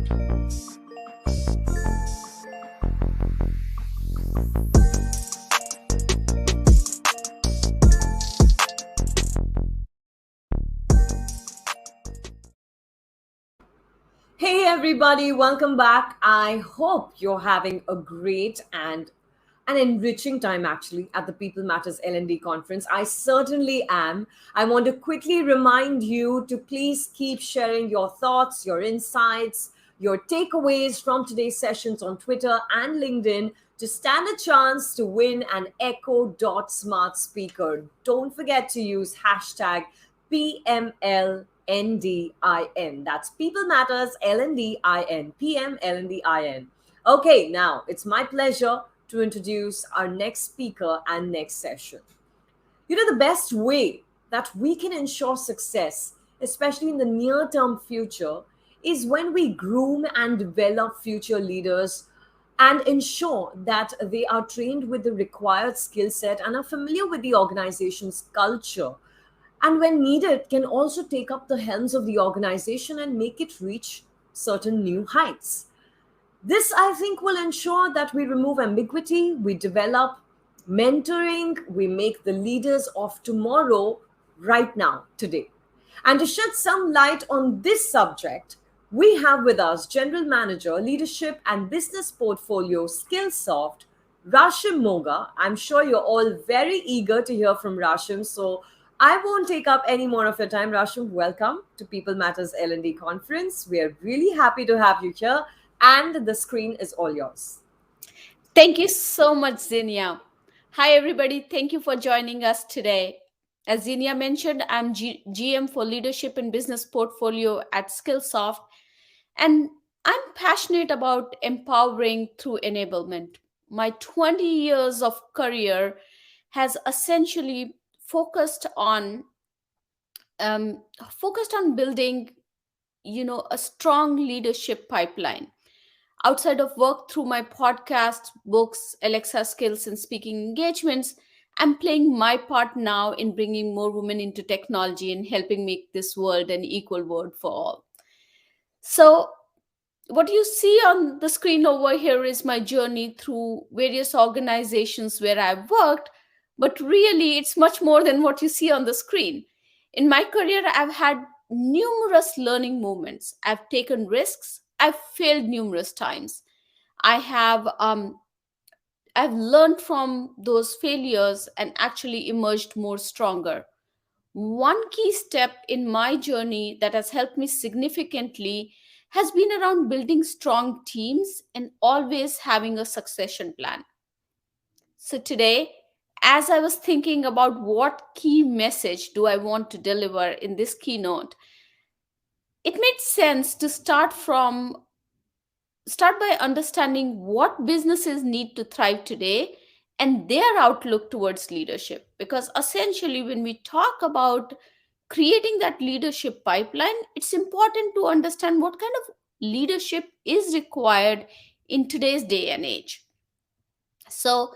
Hey everybody, welcome back. I hope you're having a great and an enriching time actually at the People Matters L&D conference. I certainly am. I want to quickly remind you to please keep sharing your thoughts, your insights, your takeaways from today's sessions on Twitter and LinkedIn to stand a chance to win an Echo.Smart speaker. Don't forget to use hashtag PMLNDIN. That's People Matters LNDIN. PMLNDIN. Okay, now it's my pleasure to introduce our next speaker and next session. The best way that we can ensure success, especially in the near term future, is when we groom and develop future leaders and ensure that they are trained with the required skill set and are familiar with the organization's culture. And when needed, can also take up the helms of the organization and make it reach certain new heights. This, I think, will ensure that we remove ambiguity, we develop mentoring, we make the leaders of tomorrow right now, today. And to shed some light on this subject, we have with us General Manager, Leadership and Business Portfolio, Skillsoft, Rashim Moga. I'm sure you're all very eager to hear from Rashim, so I won't take up any more of your time. Rashim, welcome to People Matters L&D conference. We are really happy to have you here, and the screen is all yours. Thank you so much, Xenia. Hi, everybody. Thank you for joining us today. As Xenia mentioned, I'm GM for Leadership and Business Portfolio at Skillsoft, and I'm passionate about empowering through enablement. My 20 years of career has essentially focused on building, a strong leadership pipeline. Outside of work through my podcast, books, Alexa skills, and speaking engagements, I'm playing my part now in bringing more women into technology and helping make this world an equal world for all. So, what you see on the screen over here is my journey through various organizations where I've worked, but really it's much more than what you see on the screen. In my career, I've had numerous learning moments. I've taken risks. I've failed numerous times. I have I've learned from those failures and actually emerged more stronger. One key step in my journey that has helped me significantly has been around building strong teams and always having a succession plan. So today, as I was thinking about what key message do I want to deliver in this keynote, it made sense to start by understanding what businesses need to thrive today and their outlook towards leadership. Because essentially, when we talk about creating that leadership pipeline, it's important to understand what kind of leadership is required in today's day and age. So,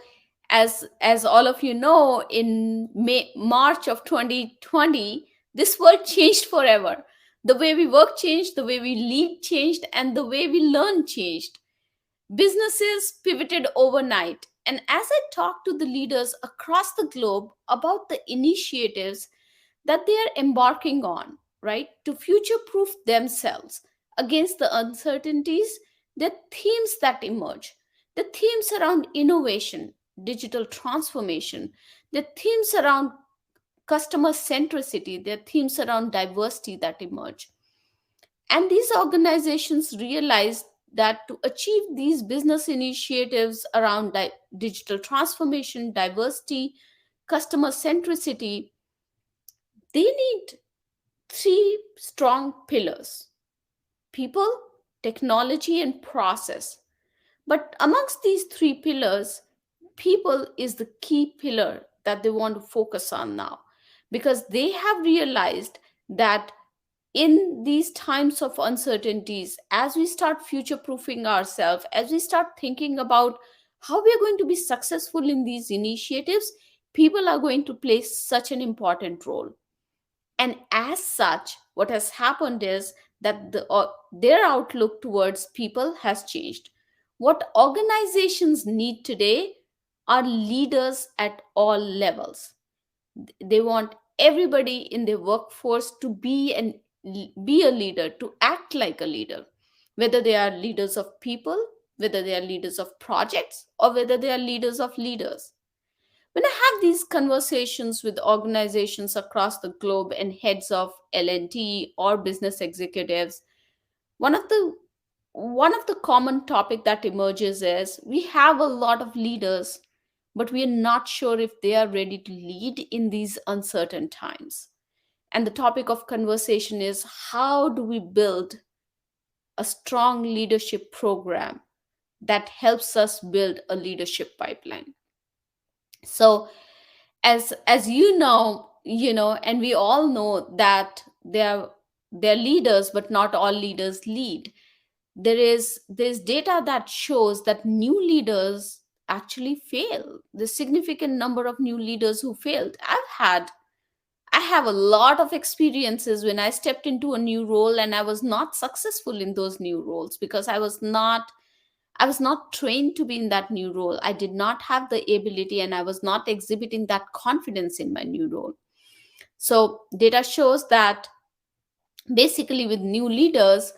as all of you know, in March of 2020, this world changed forever. The way we work changed, the way we lead changed, and the way we learn changed. Businesses pivoted overnight. And as I talked to the leaders across the globe about the initiatives that they are embarking on, right, to future proof themselves against the uncertainties, the themes that emerge, the themes around innovation, digital transformation, the themes around customer centricity, the themes around diversity that emerge. And these organizations realized that to achieve these business initiatives around digital transformation, diversity, customer centricity, they need three strong pillars: people, technology, and process. But amongst these three pillars, people is the key pillar that they want to focus on now, because they have realized that in these times of uncertainties, as we start future proofing ourselves, as we start thinking about how we are going to be successful in these initiatives, people are going to play such an important role. And as such, what has happened is that their outlook towards people has changed. What organizations need today are leaders at all levels. They want everybody in their workforce to be a leader, to act like a leader, whether they are leaders of people, whether they are leaders of projects, or whether they are leaders of leaders. When I have these conversations with organizations across the globe and heads of L&D or business executives, one of the one of the common topic that emerges is we have a lot of leaders, but we are not sure if they are ready to lead in these uncertain times. And the topic of conversation is, how do we build a strong leadership program that helps us build a leadership pipeline? So as and we all know that they're leaders, but not all leaders lead. There's data that shows that new leaders actually fail. The significant number of new leaders who failed. I have a lot of experiences when I stepped into a new role and I was not successful in those new roles because I was not trained to be in that new role. I did not have the ability and I was not exhibiting that confidence in my new role. So data shows that basically with new leaders,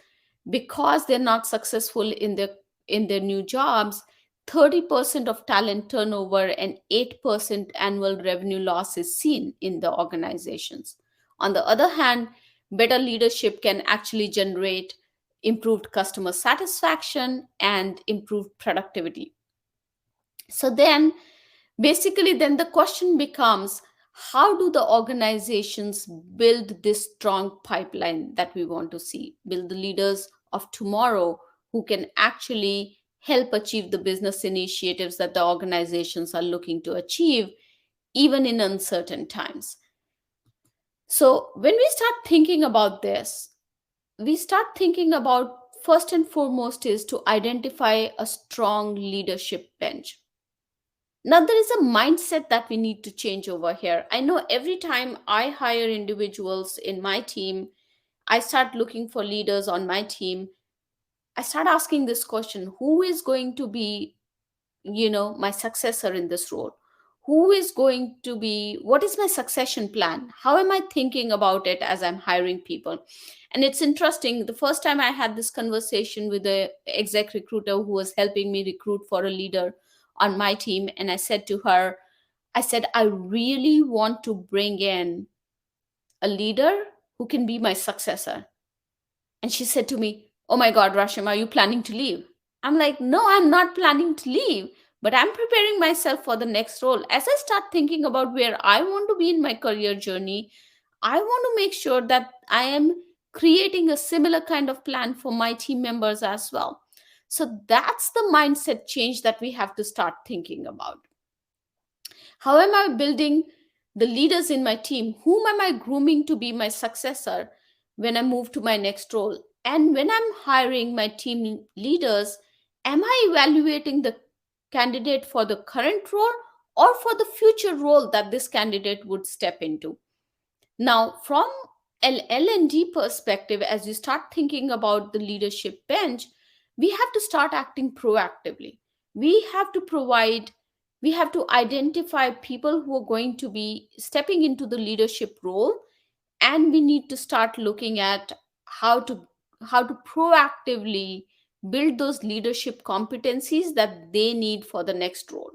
because they're not successful in their new jobs, 30% of talent turnover and 8% annual revenue loss is seen in the organizations. On the other hand, better leadership can actually generate improved customer satisfaction and improved productivity. So then the question becomes, how do the organizations build this strong pipeline that we want to see, build the leaders of tomorrow who can actually help achieve the business initiatives that the organizations are looking to achieve even in uncertain times? So when we start thinking about this, we start thinking about, first and foremost, is to identify a strong leadership bench. Now, there is a mindset that we need to change over here. I know every time I hire individuals in my team, I start looking for leaders on my team. I start asking this question: who is going to be, my successor in this role? Who is going to be, what is my succession plan? How am I thinking about it as I'm hiring people? And it's interesting. The first time I had this conversation with a exec recruiter who was helping me recruit for a leader on my team, and I said to her, I said, I really want to bring in a leader who can be my successor. And she said to me, oh my God, Rashim, are you planning to leave? I'm like, no, I'm not planning to leave, but I'm preparing myself for the next role. As I start thinking about where I want to be in my career journey, I want to make sure that I am creating a similar kind of plan for my team members as well. So that's the mindset change that we have to start thinking about. How am I building the leaders in my team? Whom am I grooming to be my successor when I move to my next role? And when I'm hiring my team leaders, am I evaluating the candidate for the current role or for the future role that this candidate would step into? Now, from L&D perspective, as you start thinking about the leadership bench, we have to start acting proactively. We have to provide, we have to identify people who are going to be stepping into the leadership role, and we need to start looking at how to how to proactively build those leadership competencies that they need for the next role.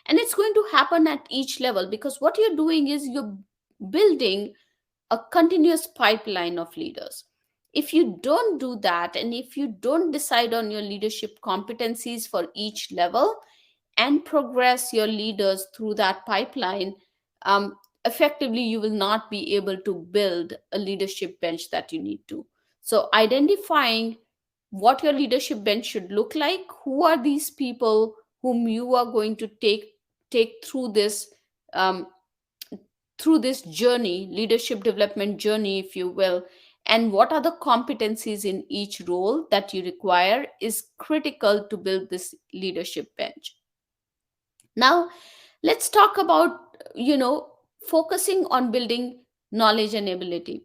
And it's going to happen at each level, because what you're doing is you're building a continuous pipeline of leaders. If you don't do that, and if you don't decide on your leadership competencies for each level and progress your leaders through that pipeline, um, effectively, you will not be able to build a leadership bench that you need to. So, identifying what your leadership bench should look like, who are these people whom you are going to take um, through this journey, leadership development journey, if you will, and what are the competencies in each role that you require, is critical to build this leadership bench. Now, let's talk about, focusing on building knowledge and ability.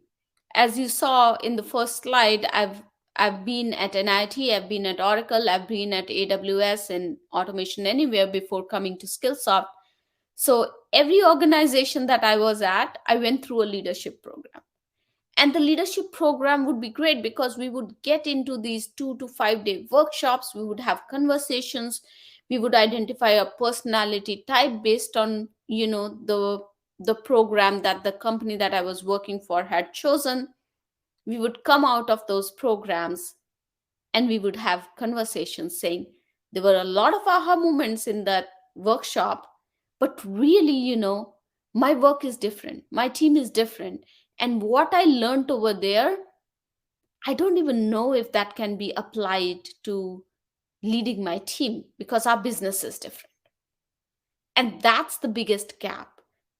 as you saw in the first slide, I've been at NIT, I've been at Oracle, I've been at AWS and Automation Anywhere before coming to Skillsoft. So every organization that I was at, I went through a leadership program. And the leadership program would be great because we would get into these 2 to 5 day workshops, we would have conversations, we would identify a personality type based on, the program that the company that I was working for had chosen. We would come out of those programs and we would have conversations saying there were a lot of aha moments in that workshop, but really, my work is different, my team is different, and what I learned over there, I don't even know if that can be applied to leading my team because our business is different. And that's the biggest gap.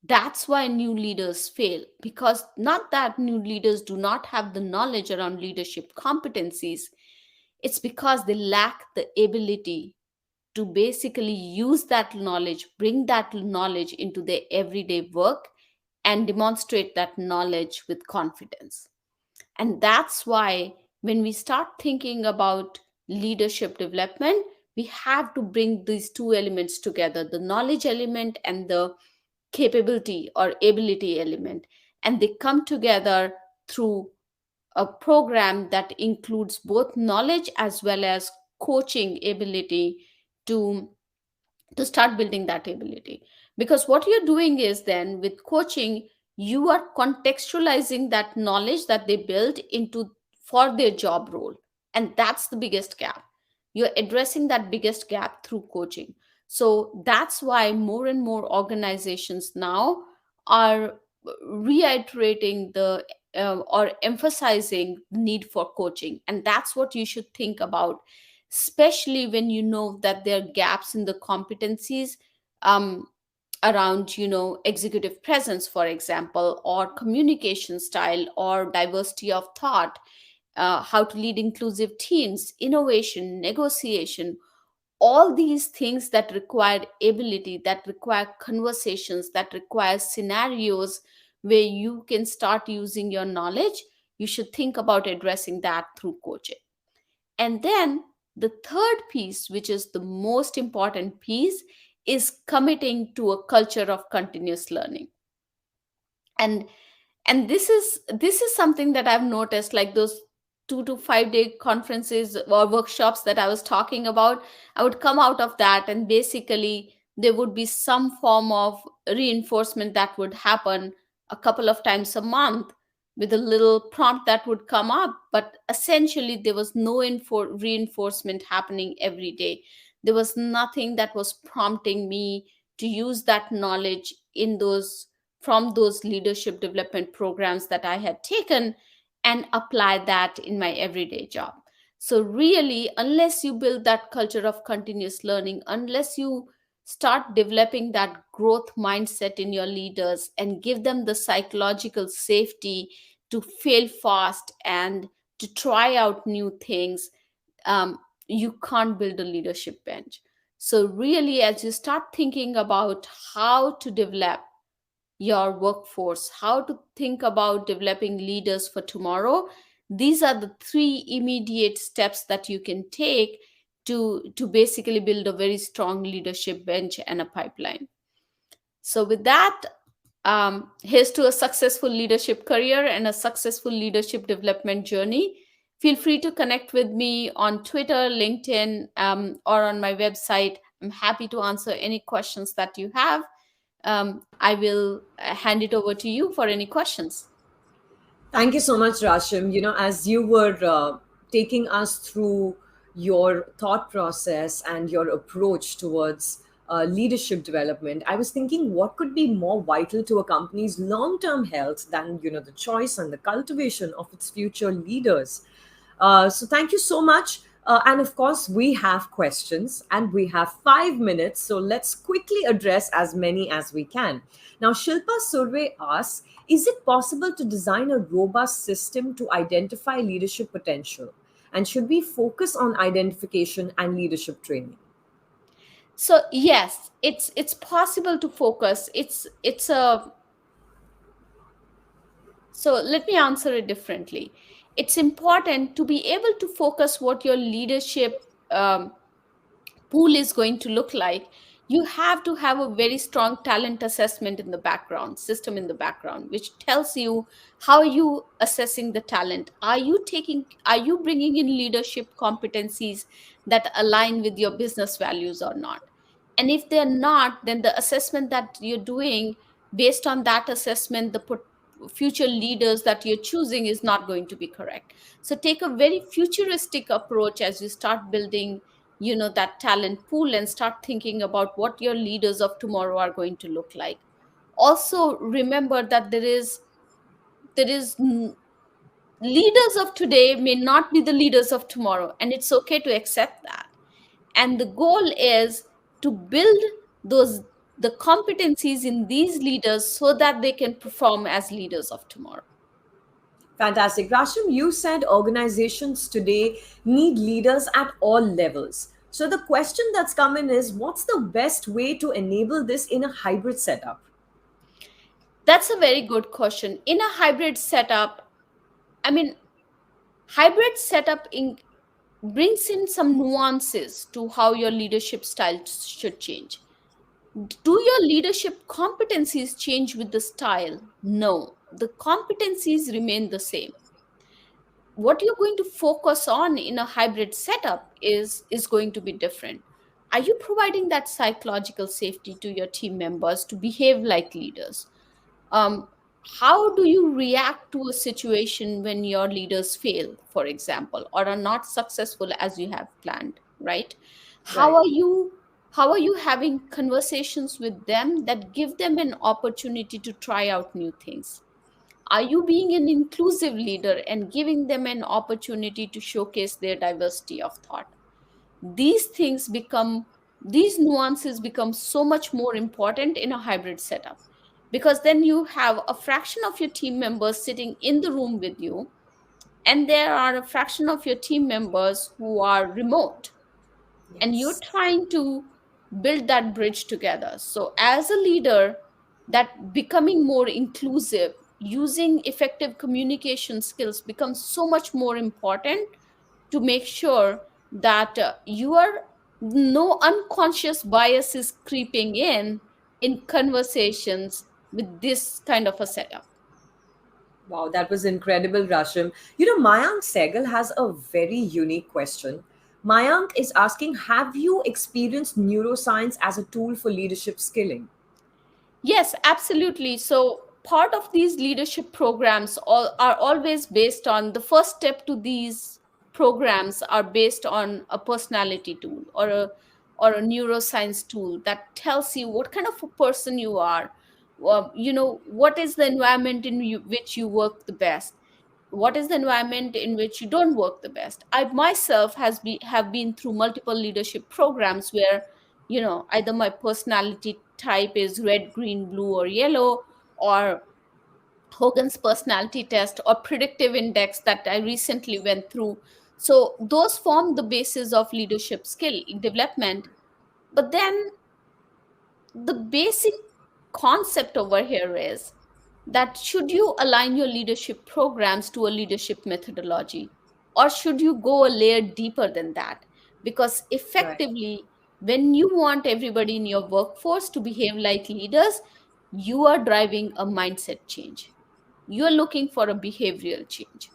That's why new leaders fail, because not that new leaders do not have the knowledge around leadership competencies, it's because they lack the ability to basically use that knowledge, bring that knowledge into their everyday work, and demonstrate that knowledge with confidence. And that's why when we start thinking about leadership development, we have to bring these two elements together, the knowledge element and the capability or ability element. And they come together through a program that includes both knowledge as well as coaching ability to start building that ability. Because what you're doing is, then with coaching, you are contextualizing that knowledge that they build into for their job role, and that's the biggest gap. You're addressing that biggest gap through coaching. So that's why more and more organizations now are reiterating the or emphasizing the need for coaching, and that's what you should think about, especially when you know that there are gaps in the competencies, um, around, executive presence, for example, or communication style, or diversity of thought, how to lead inclusive teams, innovation, negotiation, all these things that require ability, that require conversations, that require scenarios where you can start using your knowledge. You should think about addressing that through coaching. And then the third piece, which is the most important piece, is committing to a culture of continuous learning. And this is something that I've noticed, like those 2 to 5 day conferences or workshops that I was talking about. I would come out of that, and basically there would be some form of reinforcement that would happen a couple of times a month with a little prompt that would come up, but essentially there was no reinforcement happening every day. There was nothing that was prompting me to use that knowledge in those from those leadership development programs that I had taken and apply that in my everyday job. So, really, unless you build that culture of continuous learning, unless you start developing that growth mindset in your leaders and give them the psychological safety to fail fast and to try out new things, you can't build a leadership bench. So, really, as you start thinking about how to develop your workforce, how to think about developing leaders for tomorrow, these are the three immediate steps that you can take to basically build a very strong leadership bench and a pipeline. So with that, here's to a successful leadership career and a successful leadership development journey. Feel free to connect with me on Twitter, LinkedIn, or on my website. I'm happy to answer any questions that you have. I will hand it over to you for any questions. Thank you so much, Rashim. As you were taking us through your thought process and your approach towards leadership development, I was thinking what could be more vital to a company's long-term health than the choice and the cultivation of its future leaders. So thank you so much. And of course, we have questions and we have 5 minutes. So let's quickly address as many as we can. Now, Shilpa Surve asks, is it possible to design a robust system to identify leadership potential? And should we focus on identification and leadership training? So yes, it's possible to focus. It's a So let me answer it differently. It's important to be able to focus what your leadership pool is going to look like. You have to have a very strong talent assessment in the background system, in the background, which tells you how are you assessing the talent. Are you bringing in leadership competencies that align with your business values or not? And if they're not, then the assessment that you're doing, based on that assessment, future leaders that you're choosing is not going to be correct. So take a very futuristic approach as you start building, that talent pool, and start thinking about what your leaders of tomorrow are going to look like. Also remember that leaders of today may not be the leaders of tomorrow, and it's okay to accept that. And the goal is to build those the competencies in these leaders so that they can perform as leaders of tomorrow. Fantastic. Rashim, you said organizations today need leaders at all levels. So the question that's come in is, what's the best way to enable this in a hybrid setup? That's a very good question. In a hybrid setup, I mean, hybrid setup brings in some nuances to how your leadership style should change. Do your leadership competencies change with the style? No, the competencies remain the same. What you're going to focus on in a hybrid setup is going to be different. Are you providing that psychological safety to your team members to behave like leaders? um, how do you react to a situation when your leaders fail, for example, or are not successful as you have planned, right? how Right. are you how are you having conversations with them that give them an opportunity to try out new things? Are you being an inclusive leader and giving them an opportunity to showcase their diversity of thought? These nuances become so much more important in a hybrid setup, because then you have a fraction of your team members sitting in the room with you, and there are a fraction of your team members who are remote, and you're Yes. trying to build that bridge together. So as a leader, that becoming more inclusive, using effective communication skills becomes so much more important, to make sure that no unconscious bias is creeping in conversations with this kind of a setup. Wow, that was incredible, Rashim. Mayank Segal has a very unique question. Mayank is asking, have you experienced neuroscience as a tool for leadership skilling? Yes, absolutely. So part of these leadership programs are always based on, the first step to these programs are based on a personality tool, or a neuroscience tool that tells you what kind of a person you are. What is the environment which you work the best, what is the environment in which you don't work the best. I myself have been through multiple leadership programs where, either my personality type is red, green, blue, or yellow, or Hogan's personality test, or predictive index that I recently went through. So those form the basis of leadership skill development. But then the basic concept over here is that, should you align your leadership programs to a leadership methodology, or should you go a layer deeper than that? Because Right. effectively, when you want everybody in your workforce to behave like leaders, you are driving a mindset change, you are looking for a behavioral change.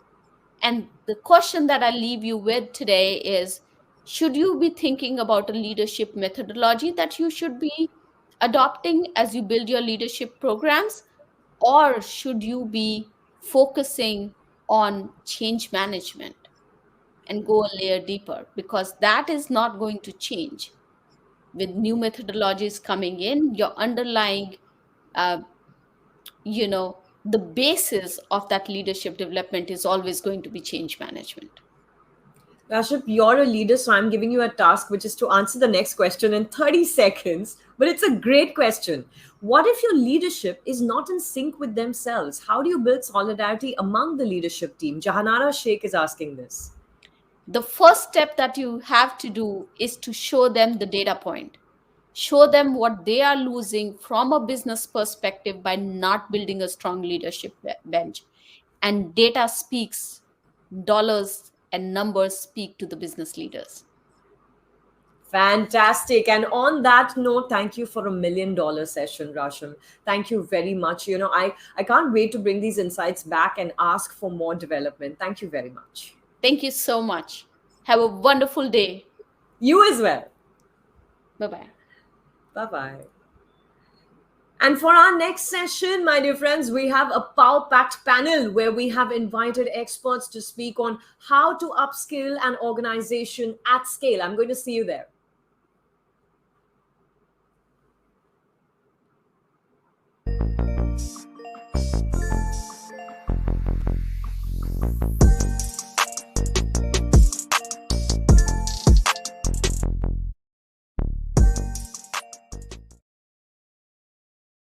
And the question that I leave you with today is, should you be thinking about a leadership methodology that you should be adopting as you build your leadership programs? Or should you be focusing on change management and go a layer deeper? Because that is not going to change. With new methodologies coming in, your underlying, uh, the basis of that leadership development is always going to be change management. Raship, you're a leader, so I'm giving you a task, which is to answer the next question in 30 seconds. But it's a great question. What if your leadership is not in sync with themselves? How do you build solidarity among the leadership team? Jahanara Sheikh is asking this. The first step that you have to do is to show them the data point. Show them what they are losing from a business perspective by not building a strong leadership bench. and data speaks, dollars and numbers speak to the business leaders. Fantastic. And on that note, thank you for $1 million session, Rasham. Thank you very much. I can't wait to bring these insights back and ask for more development. Thank you very much. Thank you so much. Have a wonderful day. You as well. Bye bye. Bye bye. And for our next session, my dear friends, we have a power packed panel where we have invited experts to speak on how to upskill an organization at scale. I'm going to see you there.